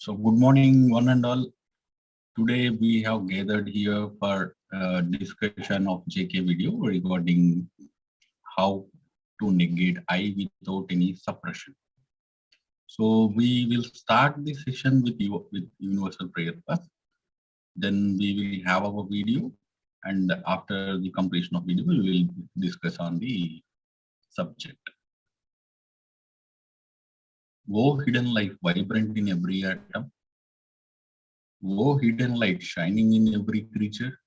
So good morning, one and all. Today we have gathered here for discussion of JK video regarding how to negate I without any suppression. So we will start the session with you with universal prayer first. Then we will have our video, and after the completion of video, we will discuss on the subject. Woe hidden light vibrant in every atom. Woe hidden light shining in every creature.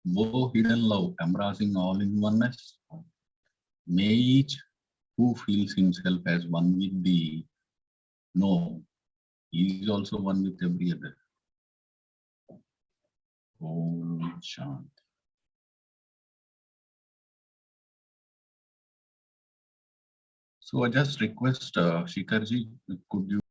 Woe hidden love embracing all in oneness. May each who feels himself as one with thee know he is also one with every other. Om Shanti. So I just request Shikhar ji, could you?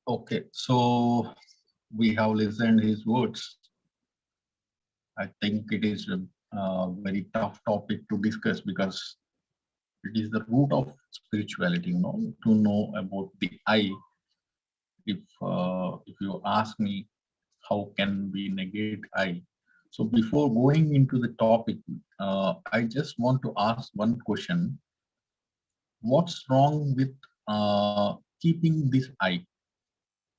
Okay, so we have listened his words. I think it is a very tough topic to discuss because it is the root of spirituality, to know about the I. If you ask me, how can we negate I? So before going into the topic, I just want to ask one question. What's wrong with keeping this I?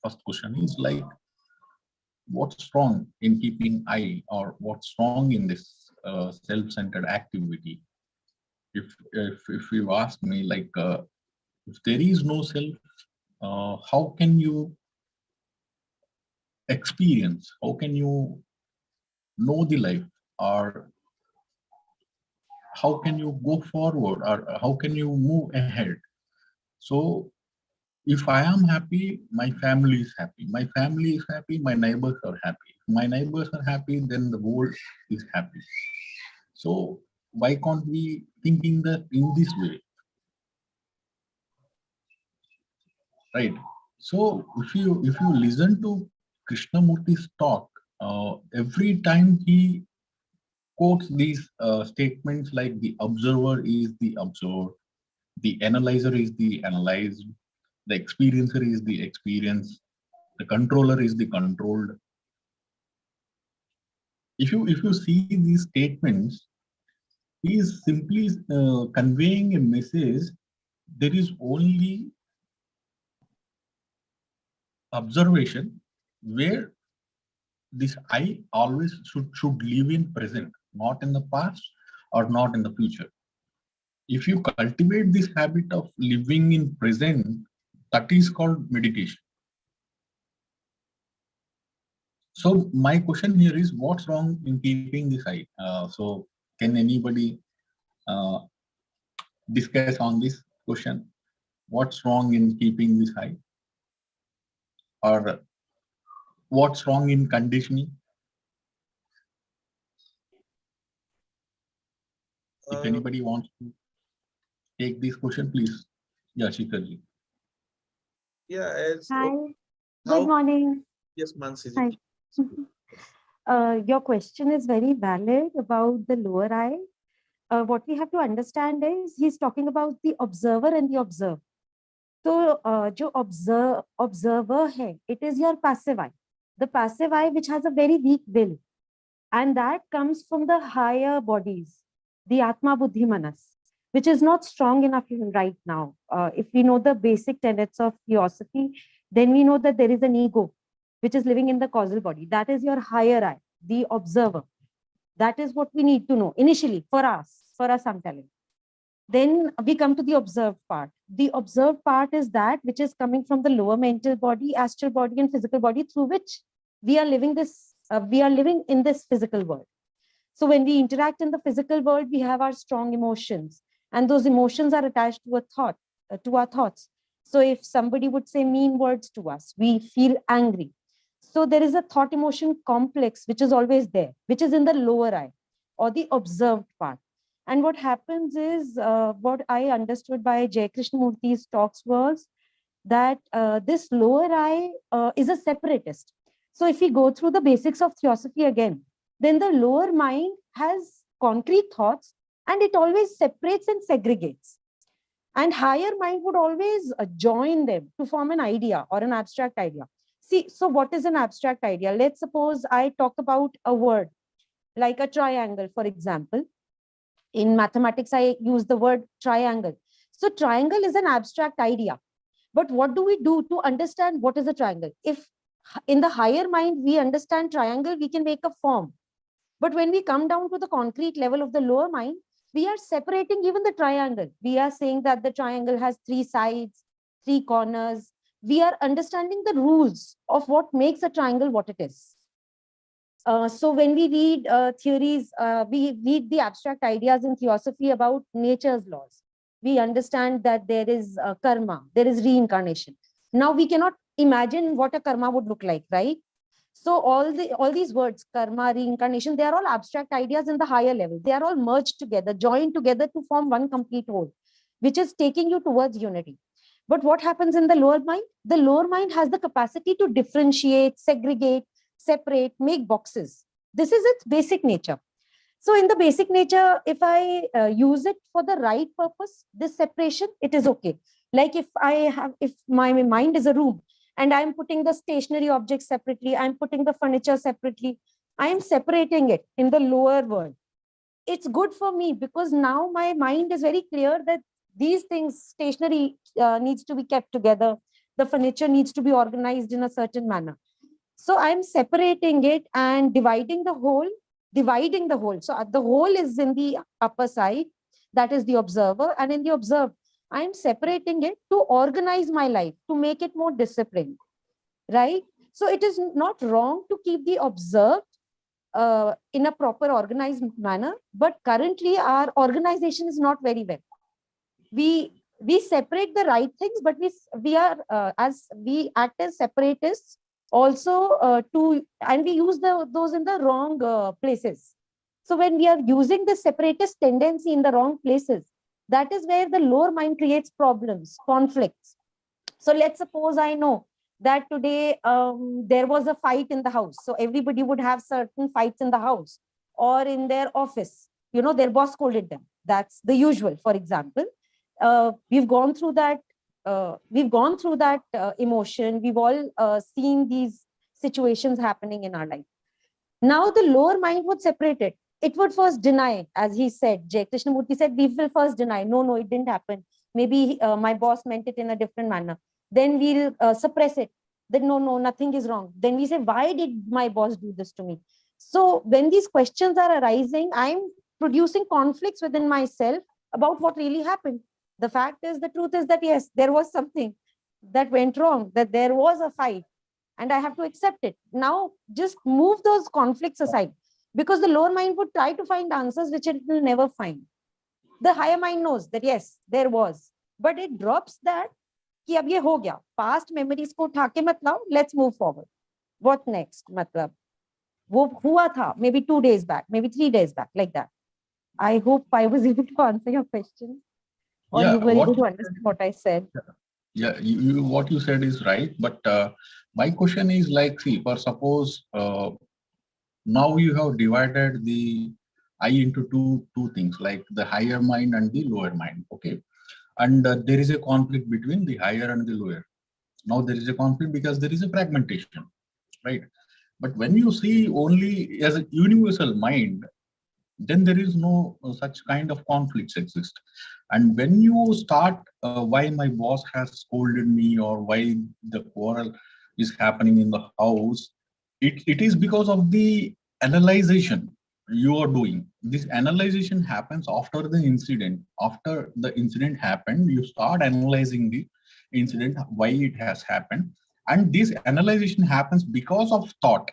First question is like, what's wrong in keeping I, or what's wrong in this self-centered activity? If you ask me, like, if there is no self, how can you experience? How can you know the life, or how can you go forward, or how can you move ahead? So if I am happy, my family is happy. My family is happy, my neighbors are happy. If my neighbors are happy, then the world is happy. So why can't we thinking that in this way, right? So if you listen to Krishnamurti's talk, every time he quotes these statements like the observer is the observed, the analyzer is the analyzed, the experiencer is the experienced, the controller is the controlled. If you see these statements, he is simply conveying a message. There is only observation where this I always should live in present, not in the past or not in the future. If you cultivate this habit of living in present, that is called meditation. So my question here is, what's wrong in keeping this I? So can anybody uh, discuss on this question? What's wrong in keeping this I? Or what's wrong in conditioning? If anybody wants to take this question, please. Yeah, Shikhar ji. Yeah, Hi, good morning. Yes, Mansi. Hi. Your question is very valid about the lower eye. What we have to understand is he's talking about the observer and the observed. So, जो observer hai, it is your passive eye. The passive eye which has a very weak will. And that comes from the higher bodies, the Atma Buddhi Manas, which is not strong enough right now. If we know the basic tenets of theosophy, then we know that there is an ego, which is living in the causal body. That is your higher eye, the observer. That is what we need to know initially for us I'm telling. Then we come to the observed part. The observed part is that which is coming from the lower mental body, astral body, and physical body through which we are living this. We are living in this physical world. So when we interact in the physical world, we have our strong emotions, and those emotions are attached to a thought, to our thoughts. So if somebody would say mean words to us, we feel angry. So there is a thought emotion complex which is always there, which is in the lower eye or the observed part. And what happens is, what I understood by Jai Krishnamurti's talks was that this lower eye is a separatist. So if we go through the basics of theosophy again, then the lower mind has concrete thoughts and it always separates and segregates. And higher mind would always join them to form an idea or an abstract idea. See, so what is an abstract idea? Let's suppose I talk about a word like a triangle, for example. In mathematics, I use the word triangle. So triangle is an abstract idea. But what do we do to understand what is a triangle? If in the higher mind, we understand triangle, we can make a form. But when we come down to the concrete level of the lower mind, we are separating even the triangle. We are saying that the triangle has 3 sides, 3 corners. We are understanding the rules of what makes a triangle what it is. So when we read theories, we read the abstract ideas in theosophy about nature's laws. We understand that there is karma, there is reincarnation. Now we cannot imagine what a karma would look like, right? So all these words, karma, reincarnation, they are all abstract ideas in the higher level. They are all merged together, joined together to form one complete whole, which is taking you towards unity. But what happens in the lower mind? The lower mind has the capacity to differentiate, segregate, separate, make boxes. This is its basic nature. So in the basic nature, if I use it for the right purpose, this separation, it is okay. Like if my mind is a room and I'm putting the stationary objects separately, I'm putting the furniture separately, I'm separating it in the lower world. It's good for me because now my mind is very clear that these things, stationary needs to be kept together. The furniture needs to be organized in a certain manner. So I'm separating it and dividing the whole. So the whole is in the upper side, that is the observer. And in the observed, I'm separating it to organize my life, to make it more disciplined, right? So it is not wrong to keep the observed in a proper organized manner, but currently our organization is not very well. We separate the right things, but we are as we act as separatists also and we use those in the wrong places. So when we are using the separatist tendency in the wrong places, that is where the lower mind creates problems, conflicts. So let's suppose I know that today there was a fight in the house. So everybody would have certain fights in the house or in their office. You know, their boss scolded them. That's the usual, for example. We've gone through that. Emotion. We've all seen these situations happening in our life. Now the lower mind would separate it. It would first deny, as he said, Jay Krishnamurti said, we will first deny. No, it didn't happen. Maybe my boss meant it in a different manner. Then we'll suppress it. Then no, nothing is wrong. Then we say, why did my boss do this to me? So when these questions are arising, I'm producing conflicts within myself about what really happened. The fact is, the truth is that, yes, there was something that went wrong, that there was a fight, and I have to accept it. Now, just move those conflicts aside, because the lower mind would try to find answers which it will never find. The higher mind knows that, yes, there was, but it drops that, कि अब ये हो गया, past memories को उठा के मत लाओ, let's move forward. What next? मतलब, वो हुआ था, maybe 2 days back, maybe 3 days back, like that. I hope I was able to answer your question. Or Yeah, you were able to understand what I said. Yeah, what you said is right, but my question is like, see, for suppose now you have divided the I into two things, like the higher mind and the lower mind, okay? And there is a conflict between the higher and the lower. Now there is a conflict because there is a fragmentation, right? But when you see only as a universal mind, then there is no such kind of conflicts exist. And when you start why my boss has scolded me or why the quarrel is happening in the house, it is because of the analyzation you are doing. This analyzation happens after the incident. After the incident happened, you start analyzing the incident, why it has happened. And this analyzation happens because of thought.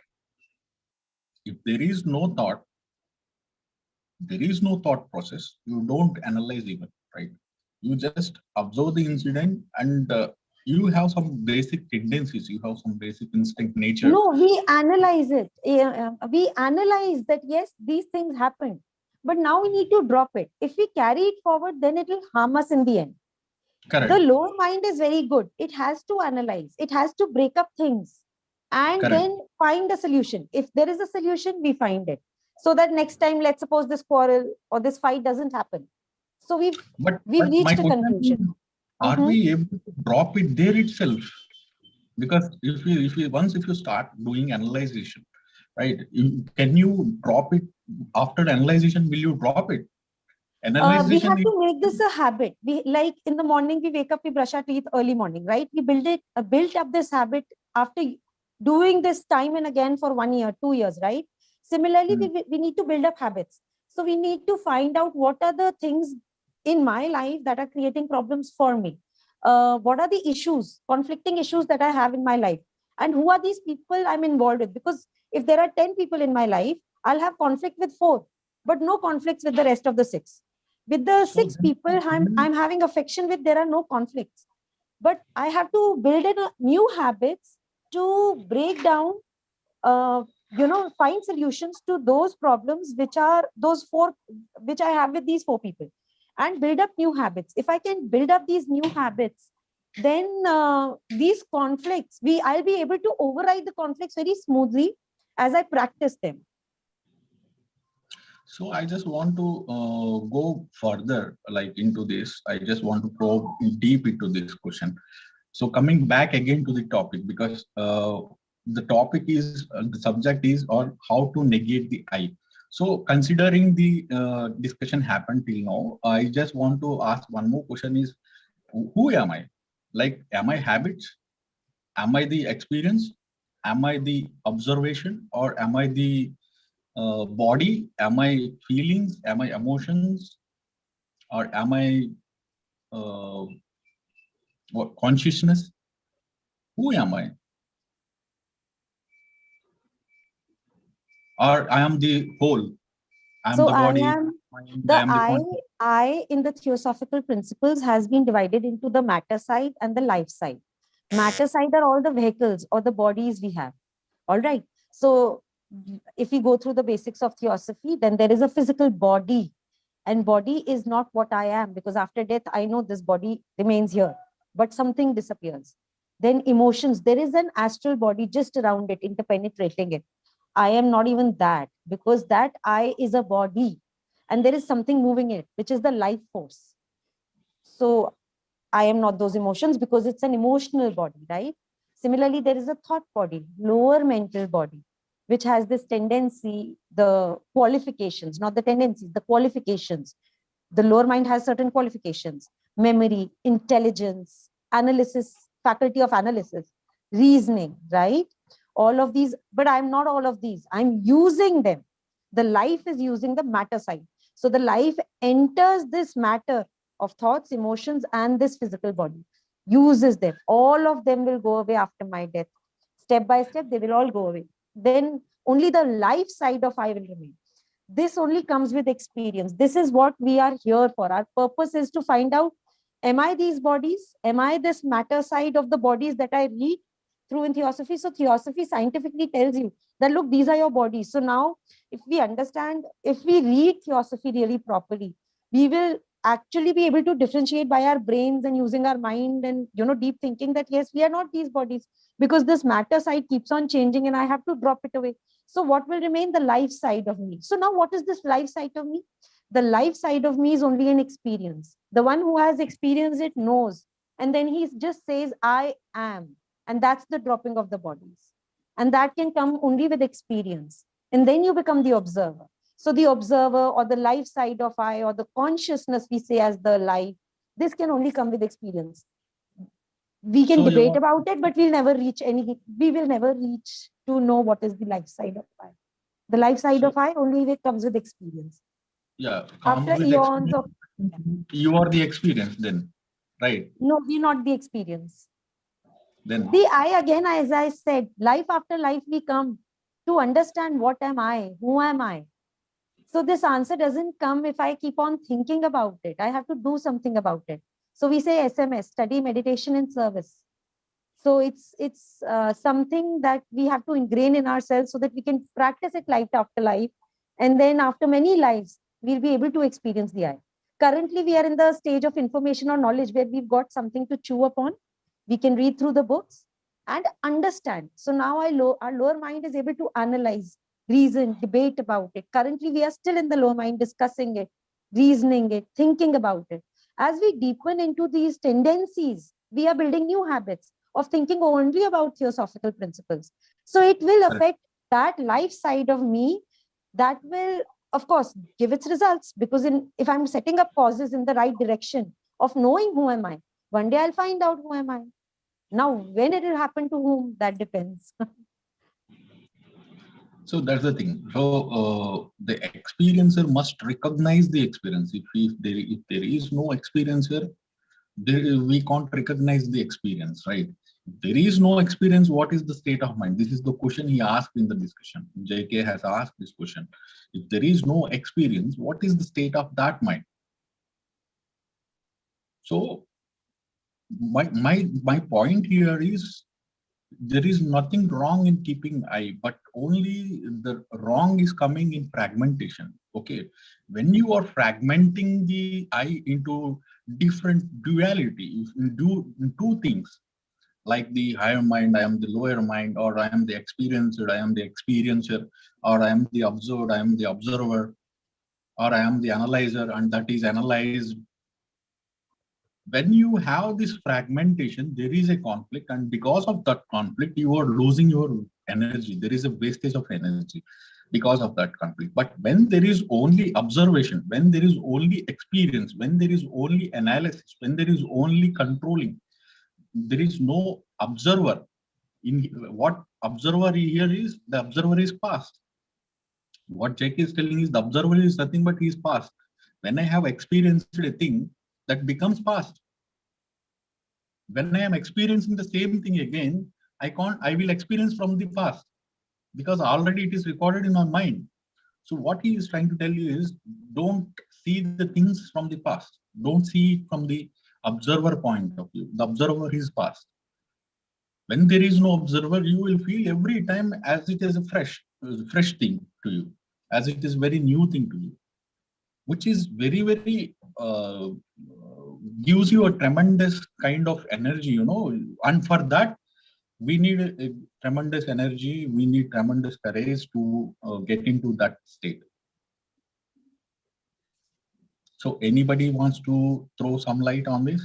If there is no thought, there is no thought process, you don't analyze even, right? You just observe the incident and you have some basic tendencies, you have some basic instinct nature. No, we analyze it. We analyze that, yes, these things happened, but now we need to drop it. If we carry it forward, then it will harm us in the end. Correct. The lower mind is very good. It has to analyze, it has to break up things and Correct. then find a solution. If there is a solution, we find it. so that next time, let's suppose this quarrel or this fight doesn't happen. So But we've my reached a question is, conclusion. are Mhm. we able to drop it there itself? Because if you start doing analyzation, right? Can you drop it after analyzation? Will you drop it? We Analyzation have is to make this a habit. We, like in the morning, we wake up, we brush our teeth early morning, right? We built up this habit after doing this time and again for 1 year, 2 years, right? Similarly, we need to build up habits. So we need to find out what are the things in my life that are creating problems for me. What are the issues, conflicting issues that I have in my life? And who are these people I'm involved with? Because if there are 10 people in my life, I'll have conflict with 4, but no conflicts with the rest of the 6. With the so 6 people I'm having affection with, there are no conflicts. But I have to build in new habits to break down, find solutions to those problems, which are those 4, which I have with these 4 people, and build up new habits. If I can build up these new habits, then these conflicts, I'll be able to override the conflicts very smoothly as I practice them. So I just want to go further, like into this. I just want to probe deep into this question. So coming back again to the topic, because the topic is the subject is or how to negate the I. So considering the discussion happened till now, I just want to ask one more question: is who am I? Like, am I habits? Am I the experience? Am I the observation? Or am I the body? Am I feelings? Am I emotions? Or am I uh, consciousness? Who am I? Or I am the whole. I am So the I body. am Mind, I the am the conscious. I in the theosophical principles has been divided into the matter side and the life side. Matter side are all the vehicles or the bodies we have. All right. So if we go through the basics of theosophy, then there is a physical body, and body is not what I am, because after death, I know this body remains here, but something disappears. Then emotions, there is an astral body just around it, interpenetrating it. I am not even that, because that I is a body and there is something moving it, which is the life force. So I am not those emotions because it's an emotional body, right? Similarly, there is a thought body, lower mental body, which has this tendency, the qualifications, not the tendencies, the qualifications. The lower mind has certain qualifications: memory, intelligence, analysis, faculty of analysis, reasoning, right? All of these, but I'm not all of these. I'm using them. The life is using the matter side. So the life enters this matter of thoughts, emotions, and this physical body, uses them. All of them will go away after my death. Step by step, they will all go away. Then only the life side of I will remain. This only comes with experience. This is what we are here for. Our purpose is to find out, am I these bodies? Am I this matter side of the bodies that I read through in theosophy? So theosophy scientifically tells you that, look, these are your bodies. So now, if we understand, if we read theosophy really properly, we will actually be able to differentiate by our brains and using our mind and deep thinking that yes, we are not these bodies, because this matter side keeps on changing and I have to drop it away. So what will remain? The life side of me. So now what is this life side of me? The life side of me is only an experience. The one who has experienced it knows. And then he just says, I am. And that's the dropping of the bodies. And that can come only with experience. And then you become the observer. So the observer or the life side of I, or the consciousness we say as the life, this can only come with experience. We can So debate you about it, but we will never reach to know what is the life side of I. The life side so of I only comes with experience. yeah, After comes with eons of, experience. You are the experience then, right? no, we're not the experience. Then The I, again, as I said, life after life, we come to understand what am I, who am I. So this answer doesn't come if I keep on thinking about it. I have to do something about it. So we say SMS, study, meditation, and service. So it's something that we have to ingrain in ourselves so that we can practice it life after life. And then after many lives, we'll be able to experience the I. Currently, we are in the stage of information or knowledge where we've got something to chew upon. We can read through the books and understand. So now our lower mind is able to analyze. reason, debate about it. Currently, we are still in the lower mind, discussing it, reasoning it, thinking about it. As we deepen into these tendencies, we are building new habits of thinking only about theosophical principles. So it will affect that life side of me, that will, of course, give its results, because if I'm setting up causes in the right direction of knowing who am I, one day I'll find out who am I. Now, when it will happen to whom, that depends. So that's the thing. So the experiencer must recognize the experience. If there is no experiencer, we can't recognize the experience, right? If there is no experience, what is the state of mind? This is the question he asked in the discussion. JK has asked this question. If there is no experience, what is the state of that mind? So my point here is, there is nothing wrong in keeping I, but only the wrong is coming in fragmentation. Okay, when you are fragmenting the I into different duality, if you do two things, like the higher mind, I am the lower mind, or I am the experiencer, I am the experiencer, or I am the observed, I am the observer, or I am the analyzer, and that is analyzed. When you have this fragmentation, there is a conflict, and because of that conflict, you are losing your energy. There is a wastage of energy because of that conflict. But when there is only observation, when there is only experience, when there is only analysis, when there is only controlling, there is no observer. In what observer here is, the observer is past. What Jack is telling is, the observer is nothing but he is past. When I have experienced a thing, that becomes past. When I am experiencing the same thing again, I will experience from the past, because already it is recorded in our mind. So what he is trying to tell you is, don't see the things from the past. Don't see it from the observer point of view. The observer is past. When there is no observer, you will feel every time as it is a fresh thing to you, as it is very new thing to you, which is very gives you a tremendous kind of energy, and for that we need a tremendous energy, we need tremendous courage to get into that state. So anybody wants to throw some light on this?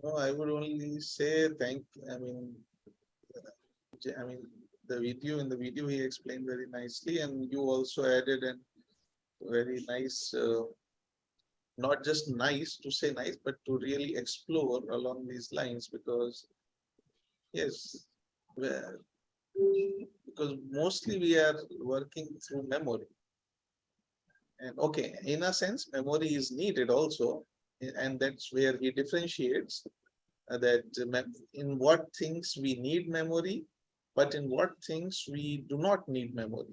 No, I would only say I mean, in the video he explained very nicely, and you also added a very nice, not just nice to say nice, but to really explore along these lines, because yes, because mostly we are working through memory. And okay, in a sense, memory is needed also, and that's where he differentiates that in what things we need memory, but in what things we do not need memory.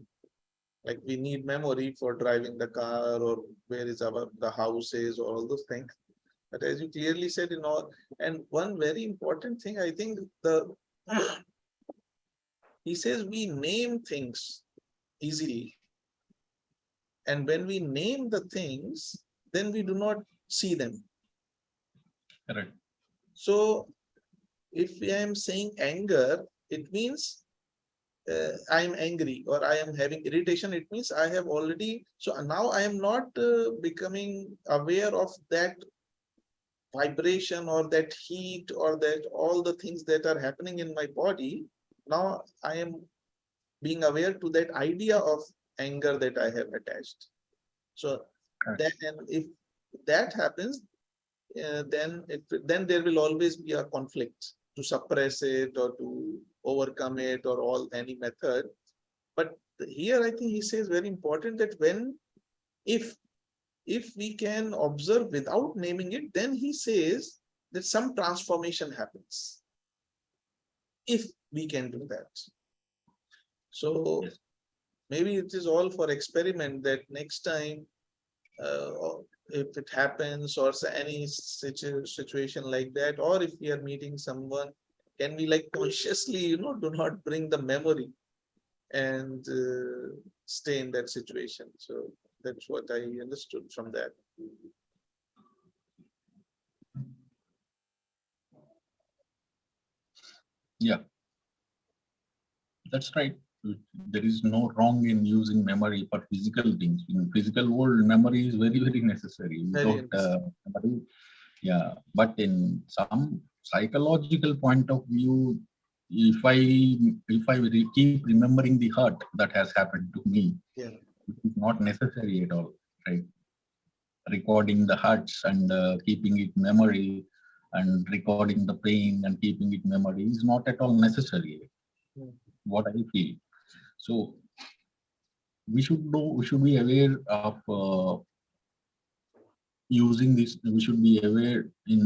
Like we need memory for driving the car, or where is the house is, or all those things. But as you clearly said, and one very important thing, I think he says we name things easily. And when we name the things, then we do not see them. Correct. So if I am saying anger, it means I am angry, or I am having irritation. It means I have already, so now I am not becoming aware of that vibration or that heat or that all the things that are happening in my body. Now I am being aware to that idea of anger that I have attached. So that, and if that happens, then there will always be a conflict to suppress it or to overcome it, or any method. But here I think he says very important that if we can observe without naming it, then he says that some transformation happens. If we can do that. So maybe it is all for experiment, that next time if it happens, or any situation like that, or if we are meeting someone, can we consciously, do not bring the memory and stay in that situation. So that's what I understood from that. Yeah. That's right. There is no wrong in using memory for physical things. In physical world, memory is very, very necessary. Very Without interesting. memory, yeah. But in some psychological point of view, if I keep remembering the hurt that has happened to me, Yeah. it is not necessary at all, right? Recording the hurts and keeping it memory, and recording the pain and keeping it memory is not at all necessary. Hmm. What I feel. So we should be aware of using this. We should be aware in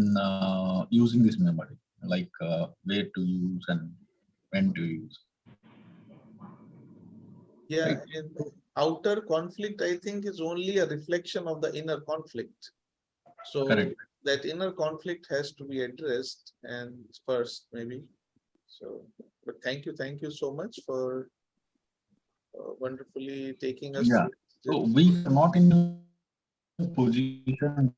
using this memory, like where to use and when to use. Yeah, Right. and outer conflict, I think, is only a reflection of the inner conflict. So Correct. that inner conflict has to be addressed and first, maybe. So, but thank you so much for wonderfully taking us Yeah. through So this. we are not in a position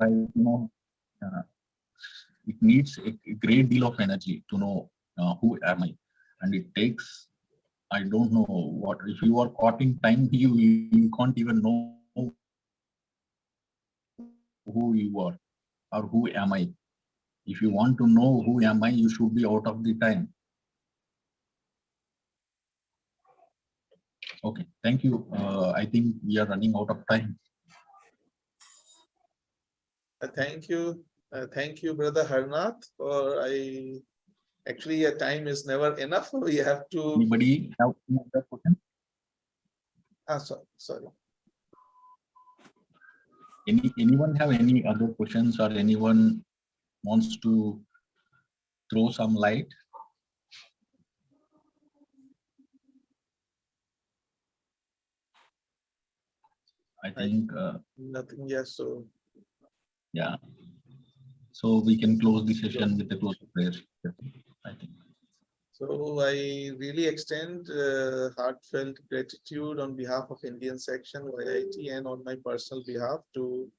right now. Uh, it needs a great deal of energy to know who am I, and it takes, I don't know what, if you are caught in time, you can't even know who you are or who am I. If you want to know who am I, you should be out of the time. Okay, thank you. I think we are running out of time. Thank you. Thank you, Brother Harnath, for actually your time is never enough. We have to Anybody have any other question? sorry. Anyone have any other questions, or anyone wants to throw some light? I think Nothing, yes. So yeah. So we can close the session with a closing prayer. I think. So I really extend heartfelt gratitude on behalf of Indian section YIT and on my personal behalf to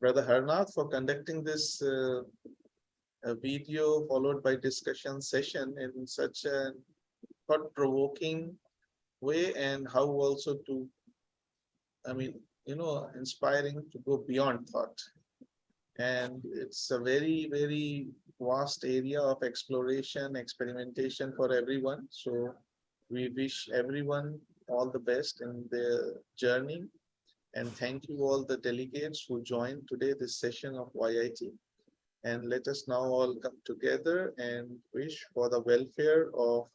Brother Harnath for conducting this video followed by discussion session in such a thought-provoking way, and how also to, I mean, inspiring to go beyond thought. And it's a very, very vast area of exploration, experimentation for everyone. So we wish everyone all the best in their journey. And thank you all the delegates who joined today this session of YIT. And let us now all come together and wish for the welfare of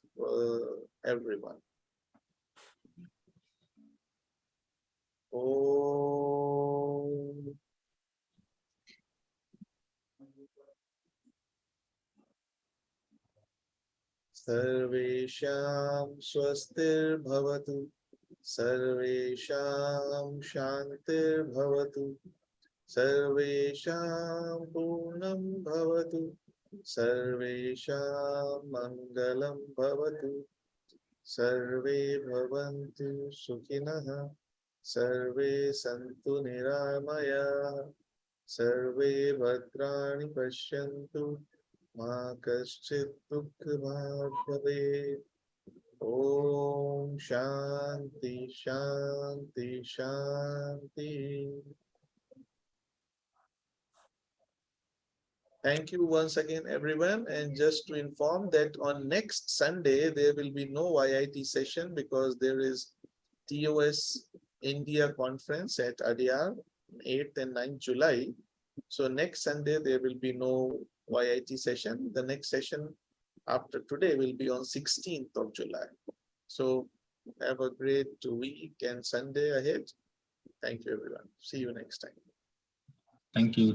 everyone. Oh. सर्वेषां स्वस्तिर्भवतु, सर्वेषां शान्तिर्भवतु, सर्वेषां पूर्णं भवतु, सर्वेषां मङ्गलं भवतु, सर्वे भवन्तु सुखिनः, सर्वे सन्तु निरामयाः, सर्वे भद्राणि पश्यन्तु, मा कश्चित् दुःखभाग् भवेत्। Om Shanti Shanti Shanti. Thank you once again, everyone. And just to inform that on next Sunday, there will be no YIT session because there is TOS India conference at Adyar, 8th and 9th July. So next Sunday, there will be no YIT session. The next session after today will be on 16th of July. So have a great week and Sunday ahead. Thank you, everyone. See you next time. Thank you.